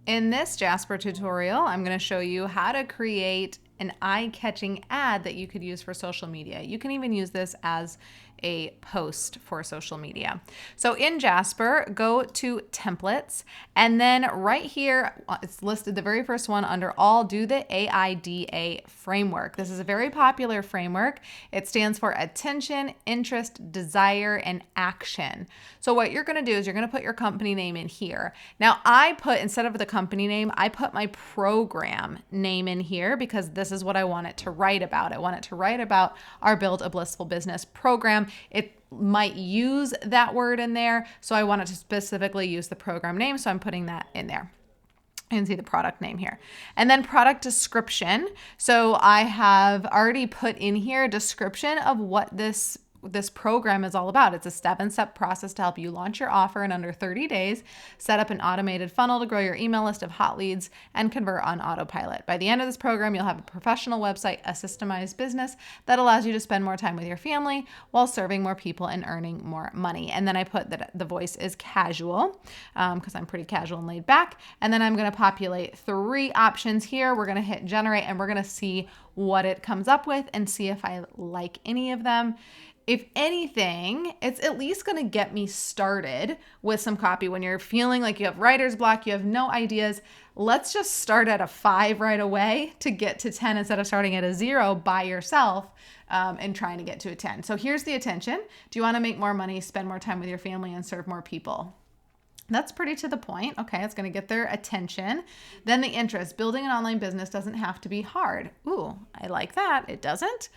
In this Jasper tutorial, I'm going to show you how to create an eye-catching ad that you could use for social media. You can even use this as a post for social media. So in Jasper, go to templates, and then right here, it's listed the very first one under all, do the AIDA framework. This is a very popular framework. It stands for attention, interest, desire, and action. So what you're going to do is you're going to put your company name in here. Now I put, instead of the company name, I put my program name in here because this is what I want it to write about. I want it to write about our Build a Blissful Business program. It might use that word in there, so I want it to specifically use the program name, so I'm putting that in there. You can see the product name here. And then product description. So I have already put in here a description of what this program is all about. It's a 7-step process to help you launch your offer in under 30 days, set up an automated funnel to grow your email list of hot leads, and convert on autopilot. By the end of this program, you'll have a professional website, a systemized business that allows you to spend more time with your family while serving more people and earning more money. And then I put that the voice is casual because I'm pretty casual and laid back. And then I'm going to populate 3 options here. We're going to hit generate, and we're going to see what it comes up with and see if I like any of them. If anything, it's at least going to get me started with some copy. When you're feeling like you have writer's block, you have no ideas, let's just start at a 5 right away to get to 10 instead of starting at a 0 by yourself and trying to get to a 10. So here's the attention. Do you want to make more money, spend more time with your family, and serve more people? That's pretty to the point. Okay, it's going to get their attention. Then the interest. Building an online business doesn't have to be hard. Ooh, I like that. It doesn't.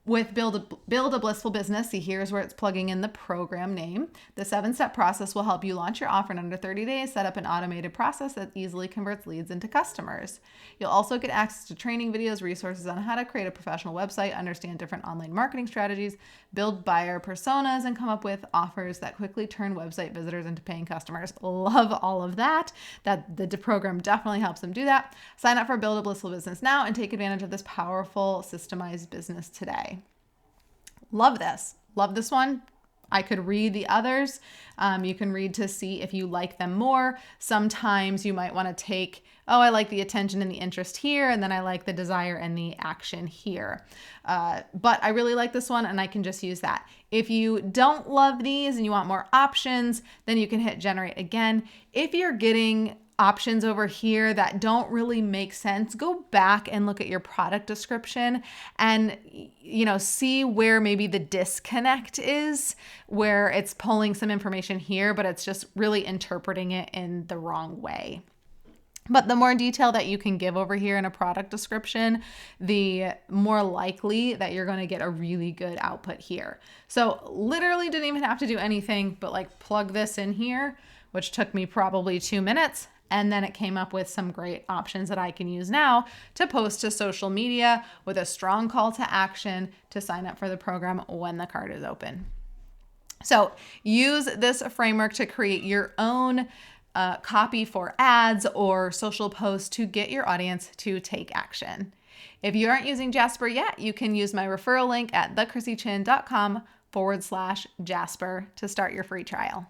With Build a Blissful Business, see, here's where it's plugging in the program name. The 7-step process will help you launch your offer in under 30 days, set up an automated process that easily converts leads into customers. You'll also get access to training videos, resources on how to create a professional website, understand different online marketing strategies, build buyer personas, and come up with offers that quickly turn website visitors into paying customers. Love all of that. The program definitely helps them do that. Sign up for Build a Blissful Business now and take advantage of this powerful systemized business today. Love this. Love this one. I could read the others. You can read to see if you like them more. Sometimes you might want to take, oh, I like the attention and the interest here, and then I like the desire and the action here. But I really like this one, and I can just use that. If you don't love these and you want more options, then you can hit generate again. If you're getting options over here that don't really make sense, go back and look at your product description and, see where maybe the disconnect is, where it's pulling some information here, but it's just really interpreting it in the wrong way. But the more detail that you can give over here in a product description, the more likely that you're going to get a really good output here. So literally didn't even have to do anything but like plug this in here, which took me probably 2 minutes. And then it came up with some great options that I can use now to post to social media with a strong call to action to sign up for the program when the card is open. So use this framework to create your own copy for ads or social posts to get your audience to take action. If you aren't using Jasper yet, you can use my referral link at thechrissichin.com/Jasper to start your free trial.